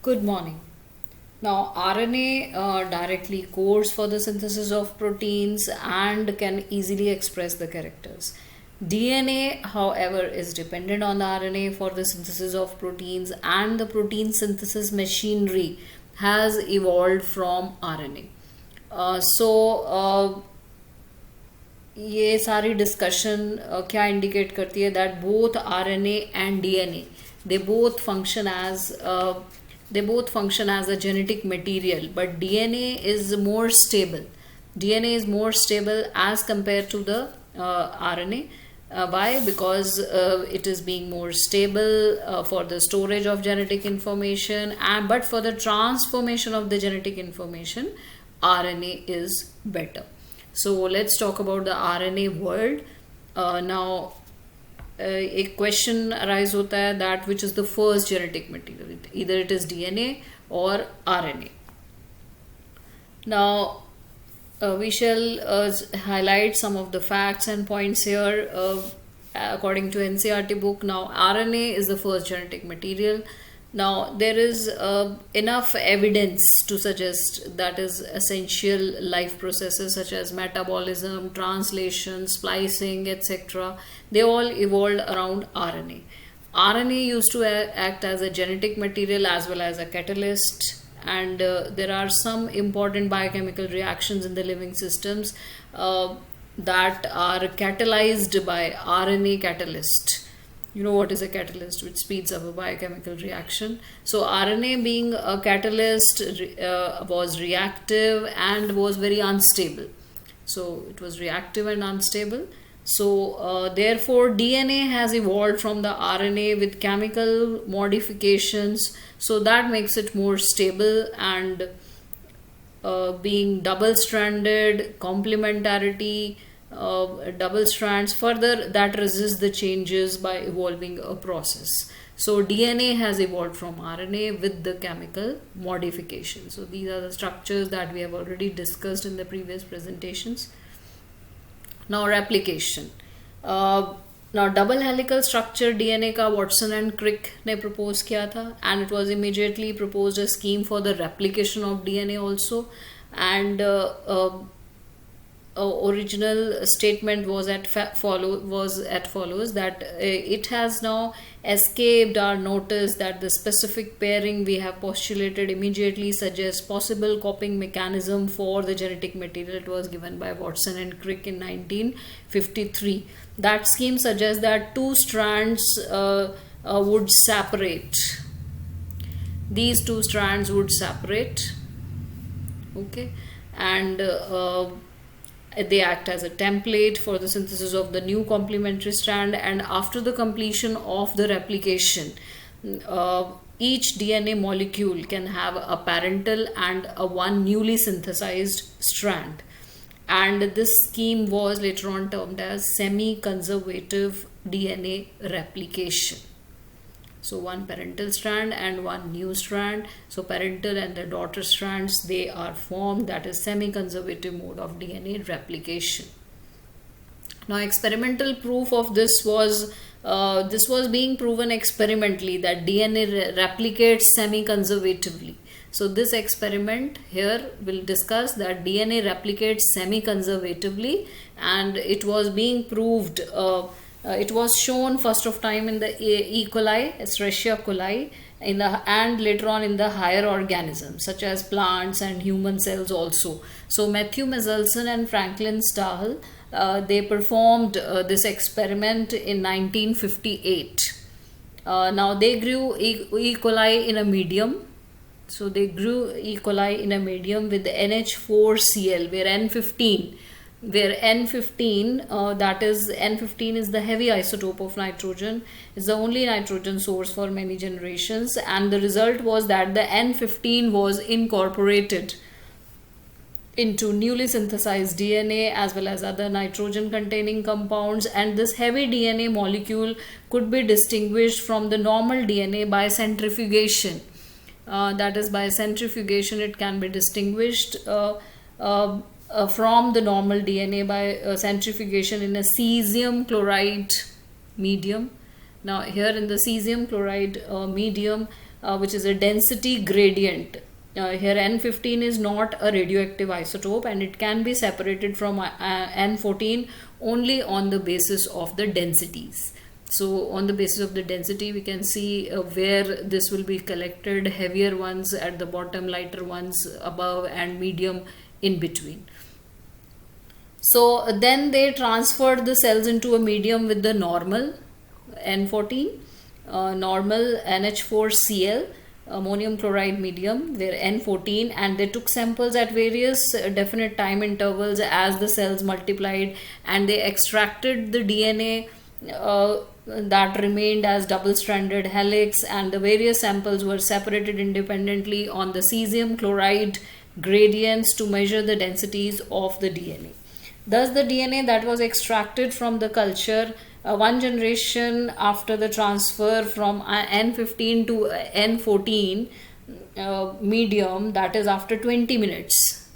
Good morning. Now, RNA directly codes for the synthesis of proteins and can easily express the characters. DNA, however, is dependent on the RNA for the synthesis of proteins, and the protein synthesis machinery has evolved from RNA. So, ये सारी discussion क्या indicate करती है that both RNA and DNA they both function as a genetic material, but DNA is more stable. DNA is more stable as compared to the RNA. Why? Because it is being more stable for the storage of genetic information, and but for the transformation of the genetic information, RNA is better. So let's talk about the RNA world. Now एक question arise होता है that which is the first genetic material, either it is DNA or RNA. Now we shall highlight some of the facts and points here according to NCERT book. Now, RNA is the first genetic material. Now, there is enough evidence to suggest that is essential life processes such as metabolism, translation, splicing, etc. They all evolved around RNA. RNA used to act as a genetic material as well as a catalyst, and there are some important biochemical reactions in the living systems that are catalyzed by RNA catalyst. You know what is a catalyst, which speeds up a biochemical reaction. So RNA being a catalyst was reactive and was very unstable. So it was reactive and unstable. So therefore DNA has evolved from the RNA with chemical modifications, so that makes it more stable and being double-stranded, complementarity, double strands further that resist the changes by evolving a process. So DNA has evolved from RNA with the chemical modification. So these are the structures that we have already discussed in the previous presentations. Now, replication. Now, double helical structure DNA का Watson and Crick ने propose किया था, and it was immediately proposed a scheme for the replication of DNA also. And original statement was at follows that it has now escaped our notice that the specific pairing we have postulated immediately suggests possible copying mechanism for the genetic material. It was given by Watson and Crick in 1953. That scheme suggests that two strands would separate. These two strands would separate, okay, and they act as a template for the synthesis of the new complementary strand. And after the completion of the replication, each DNA molecule can have a parental and a one newly synthesized strand. And this scheme was later on termed as semi-conservative DNA replication. So one parental strand and one new strand. So parental and the daughter strands, they are formed. That is semi-conservative mode of DNA replication. Now, experimental proof of this was being proven experimentally that DNA replicates semi-conservatively. So this experiment here will discuss that DNA replicates semi-conservatively, and it was being proved. It was shown first of time in the E. coli, Escherichia coli, and later on in the higher organisms such as plants and human cells also. So Matthew Meselson and Franklin Stahl, they performed this experiment in 1958. Now they grew E. coli in a medium. So they grew E. coli in a medium with NH4Cl, where N15, that is N15 is the heavy isotope of nitrogen, is the only nitrogen source for many generations, and the result was that the N15 was incorporated into newly synthesized DNA as well as other nitrogen containing compounds, and this heavy DNA molecule could be distinguished from the normal DNA by centrifugation. That is, by centrifugation it can be distinguished from the normal DNA by centrifugation in a cesium chloride medium. Now here in the cesium chloride medium, which is a density gradient. Here N15 is not a radioactive isotope, and it can be separated from N14 only on the basis of the densities. So on the basis of the density, we can see where this will be collected: heavier ones at the bottom, lighter ones above, and medium in between. So then they transferred the cells into a medium with the normal N14, normal NH4Cl, ammonium chloride medium, where N14, and they took samples at various definite time intervals as the cells multiplied, and they extracted the DNA that remained as double-stranded helix, and the various samples were separated independently on the cesium chloride gradients to measure the densities of the DNA. Thus, the DNA that was extracted from the culture one generation after the transfer from N15 to N14 medium, that is after 20 minutes.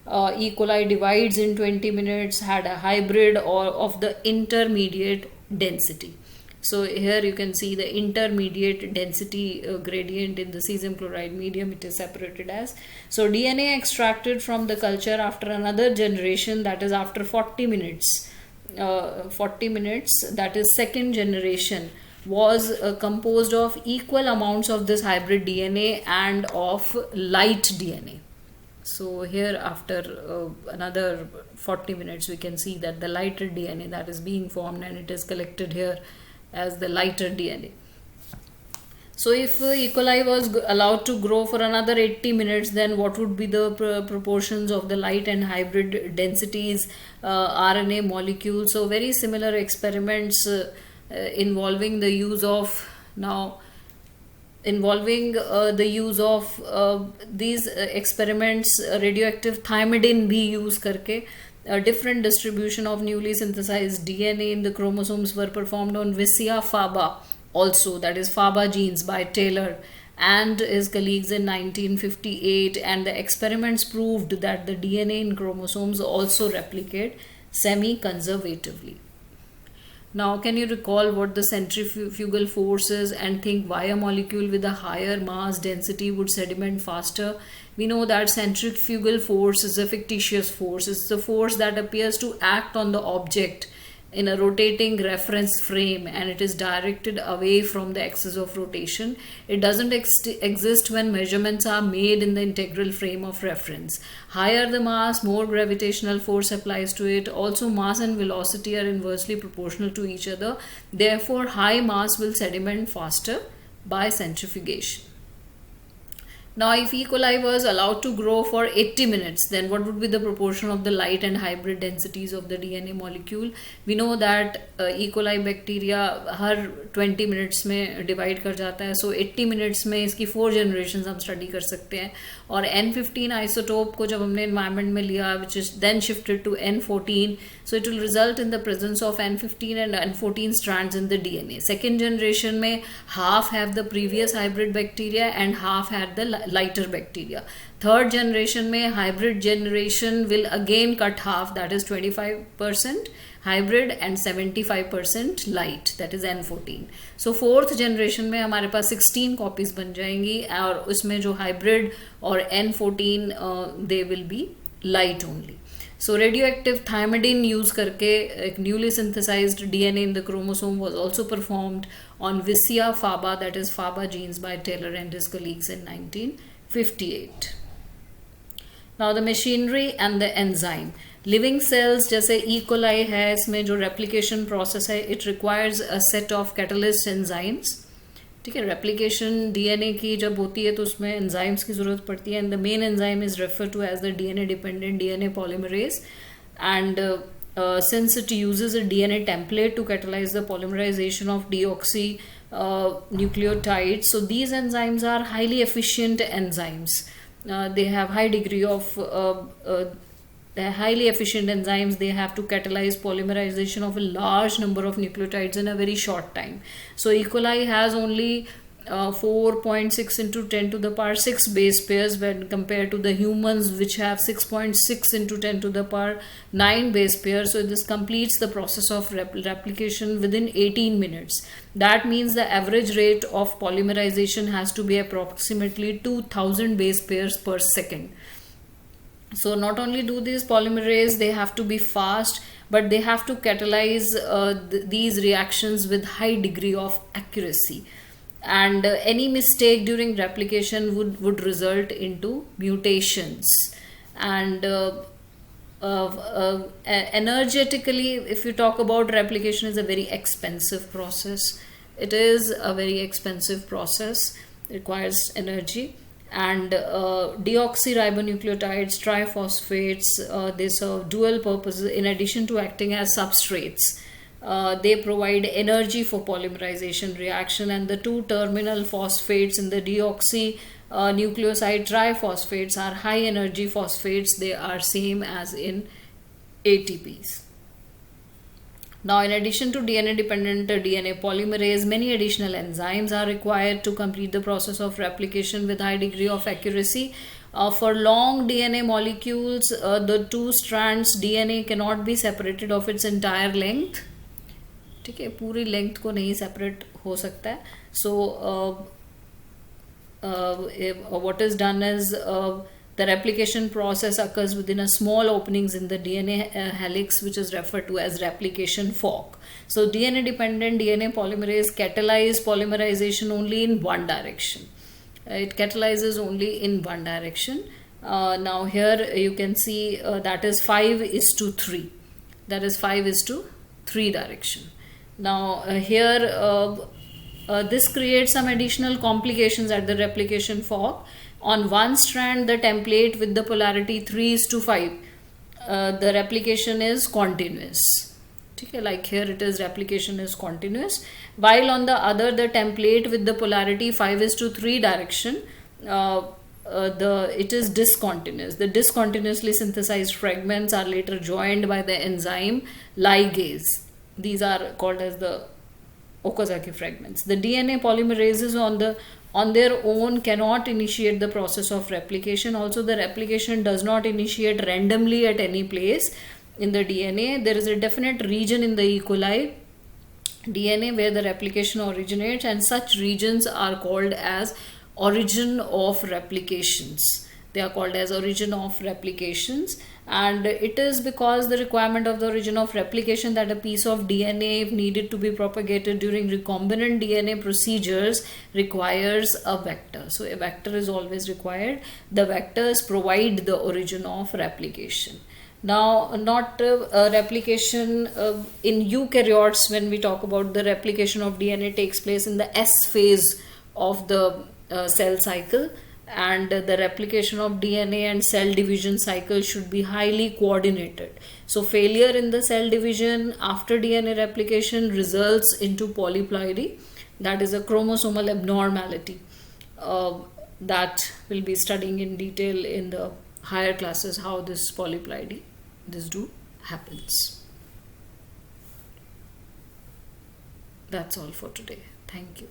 E. coli divides in 20 minutes, had a hybrid or of the intermediate density. So here you can see the intermediate density gradient in the cesium chloride medium, it is separated as. So DNA extracted from the culture after another generation, that is after 40 minutes, that is second generation, was composed of equal amounts of this hybrid DNA and of light DNA. So here after another 40 minutes, we can see that the lighter DNA that is being formed, and it is collected here as the lighter DNA. So if E. coli was allowed to grow for another 80 minutes, then what would be the proportions of the light and hybrid densities, RNA molecules? So very similar experiments involving the use of these experiments, radioactive thymidine bhi use karke a different distribution of newly synthesized DNA in the chromosomes were performed on Viscia faba also, that is faba genes, by Taylor and his colleagues in 1958, and the experiments proved that the DNA in chromosomes also replicate semi-conservatively. Now, can you recall what the centrifugal force is, and think why a molecule with a higher mass density would sediment faster? We know that centrifugal force is a fictitious force. It's the force that appears to act on the object in a rotating reference frame, and it is directed away from the axis of rotation. It doesn't exist when measurements are made in the integral frame of reference. Higher the mass, more gravitational force applies to it. Also, mass and velocity are inversely proportional to each other. Therefore, high mass will sediment faster by centrifugation. Now, if E. coli was allowed to grow for 80 minutes, then what would be the proportion of the light and hybrid densities of the DNA molecule? We know that E. coli bacteria her 20 minutes में divide कर जाता है, so 80 minutes में इसकी 4 generations हम study कर सकते हैं. और N15 isotope को जब हमने environment में लिया, which is then shifted to N14, so it will result in the presence of N15 and N14 strands in the DNA. Second generation में half have the previous hybrid bacteria and half had the lighter bacteria. Third generation में hybrid generation will again cut half, that is 25% hybrid and 75% light, that is N14. So fourth generation में हमारे पास 16 copies बन जाएंगी, और उसमें जो hybrid और N14 they will be light only. So radioactive thymidine use करके एक newly synthesized DNA in the chromosome was also performed on Viscia faba, that is faba genes, by Taylor and his colleagues in 1958. Now the machinery and the enzyme. Living cells जैसे E. coli है, इसमें जो replication process है, it requires a set of catalyst enzymes. ठीक है, replication DNA की जब होती है तो उसमें enzymes की ज़रूरत पड़ती है, and the main enzyme is referred to as the DNA dependent DNA polymerase, and since it uses a DNA template to catalyze the polymerization of deoxy nucleotides, so these enzymes are highly efficient enzymes. They have high degree of they're highly efficient enzymes. They have to catalyze polymerization of a large number of nucleotides in a very short time. So E. coli has only 4.6 into 10 to the power 6 base pairs when compared to the humans, which have 6.6 into 10 to the power 9 base pairs. So this completes the process of replication within 18 minutes. That means the average rate of polymerization has to be approximately 2000 base pairs per second. So not only do these polymerase, they have to be fast, but they have to catalyze these reactions with high degree of accuracy. And any mistake during replication would result into mutations. And energetically, if you talk about replication, is a very expensive process. It is a very expensive process, requires energy. And deoxyribonucleotides, triphosphates, they serve dual purposes in addition to acting as substrates. They provide energy for polymerization reaction, and the two terminal phosphates in the deoxynucleoside triphosphates are high energy phosphates. They are same as in ATPs. Now, in addition to DNA-dependent DNA polymerase, many additional enzymes are required to complete the process of replication with high degree of accuracy. For long DNA molecules, the two strands DNA cannot be separated of its entire length. ठीक है, पूरी length को नहीं separate हो सकता है. सो what is done is the replication process occurs within a small openings in the DNA helix, which is referred to as replication fork. So DNA dependent DNA polymerase catalyze polymerization only in one direction. It catalyzes only in one direction. Now here you can see that is 5:3. That is 5:3 direction. Now here this creates some additional complications at the replication fork. On one strand, the template with the polarity 3:5, the replication is continuous. Okay, like here it is, replication is continuous. While on the other, the template with the polarity 5:3 direction, it is discontinuous. The discontinuously synthesized fragments are later joined by the enzyme ligase. These are called as the Okazaki fragments. The DNA polymerases on their own cannot initiate the process of replication. Also, the replication does not initiate randomly at any place in the DNA. There is a definite region in the E. coli DNA where the replication originates, and such regions are called as origin of replications. They are called as origin of replications, and it is because the requirement of the origin of replication that a piece of DNA, if needed to be propagated during recombinant DNA procedures, requires a vector. So a vector is always required. The vectors provide the origin of replication. Now, not replication in eukaryotes, when we talk about the replication of DNA, takes place in the S phase of the cell cycle, and the replication of DNA and cell division cycle should be highly coordinated. So failure in the cell division after DNA replication results into polyploidy. That is a chromosomal abnormality that we'll be studying in detail in the higher classes, how this polyploidy happens. That's all for today. Thank you.